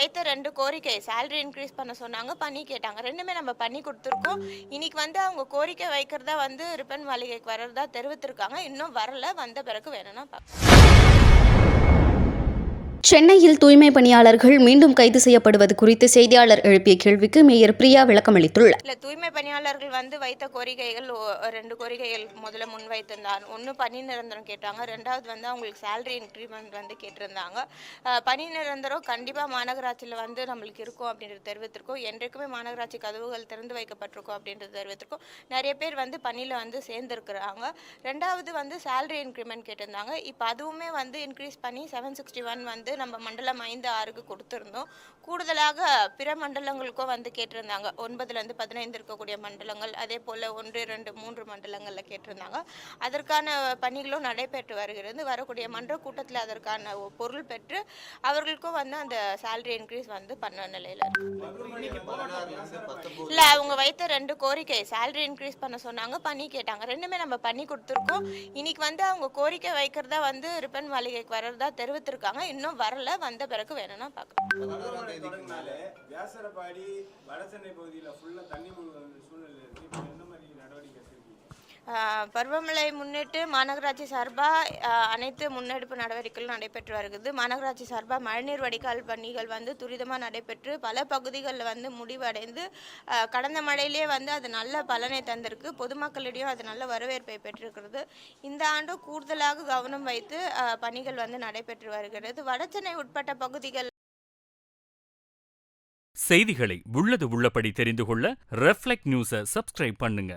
வைத்த 2 கோரிக்கை salary increase பண்ண சொன்னாங்க, பண்ணி கேட்டாங்க. 2மே நம்ம பண்ணி குடுத்துருக்கோம். இன்னைக்கு வந்து அவங்க கோரிக்கை வைக்கிறதா வந்து ரிப்பன் மாளிகைக்கு வர்றதா தெரிவித்திருக்காங்க. இன்னும் வரல. வந்த பிறகு வேணும்னா சென்னையில் தூய்மை பணியாளர்கள் மீண்டும் கைது செய்யப்படுவது குறித்து செய்தியாளர் எழுப்பிய கேள்விக்கு மேயர் பிரியா விளக்கமளித்துள்ளார். தூய்மை பணியாளர்கள் வந்து வைத்த கோரிக்கைகள் 2 கோரிக்கைகள் முதல்ல முன்வைத்திருந்தார். ஒன்று பணி நிரந்தரம் கேட்டாங்க, 2வது வந்து அவங்களுக்கு சேலரி இன்க்ரிமெண்ட் வந்து கேட்டிருந்தாங்க. பணி நிரந்தரம் கண்டிப்பாக மாநகராட்சியில் வந்து நம்மளுக்கு இருக்கும் அப்படின்றது தெரிவித்திருக்கோம். என்றைக்குமே மாநகராட்சி கதவுகள் திறந்து வைக்கப்பட்டிருக்கும் அப்படின்றது தெரிவித்திருக்கோம். நிறைய பேர் வந்து பணியில் வந்து சேர்ந்துருக்குறாங்க. 2வது வந்து சேலரி இன்க்ரிமெண்ட் கேட்டிருந்தாங்க. இப்போ அதுவுமே வந்து இன்க்ரீஸ் பண்ணி 761 வந்து நம்ம மண்டலம் 5, 6க்கு கொடுத்துருந்தோம். கூடுதலாக பிற மண்டலங்களுக்கும் வந்து கேட்டிருந்தாங்க. 9லேருந்து 15 இருக்கக்கூடிய மண்டலங்கள், அதே போல் 1, 2, 3 மண்டலங்களில் கேட்டிருந்தாங்க. அதற்கான பணிகளும் நடைபெற்று வருகிறது. வரக்கூடிய மன்ற கூட்டத்தில் அதற்கான பொருள் பெற்று அவர்களுக்கும் வந்து அந்த சேலரி இன்க்ரீஸ் வந்து பண்ண நிலையில் இல்லை. அவங்க வைத்த 2 கோரிக்கை சேலரி இன்க்ரீஸ் பண்ண சொன்னாங்க, பண்ணி கேட்டாங்க. 2மே நம்ம பண்ணி கொடுத்துருக்கோம். இன்னைக்கு வந்து அவங்க கோரிக்கை வைக்கிறதா வந்து ரிப்பன் மாளிகைக்கு வர்றதா தெரிவித்திருக்காங்க. இன்னும் வரல. வந்த பிறகு வேணும்னா பார்க்கலாம். பருவமழை முன்னிட்டு மாநகராட்சி சார்பாக அனைத்து முன்னெடுப்பு நடவடிக்கைகளும் நடைபெற்று வருகிறது. மாநகராட்சி சார்பாக மழைநீர் வடிகால் பணிகள் வந்து துரிதமாக நடைபெற்று பல பகுதிகளில் வந்து முடிவடைந்து கடந்த மழையிலே வந்து அது நல்ல பலனை தந்திருக்கு. பொதுமக்களிடையும் அது நல்ல வரவேற்பை பெற்றிருக்கிறது. இந்த ஆண்டு கூடுதலாக கவனம் வைத்து பணிகள் வந்து நடைபெற்று வருகிறது. வடசென்னை உட்பட்ட பகுதிகள் செய்திகளை உள்ளது உள்ளபடி தெரிந்து கொள்ள ரெஃப்ளெக்ட் நியூஸை சப்ஸ்கிரைப் பண்ணுங்க.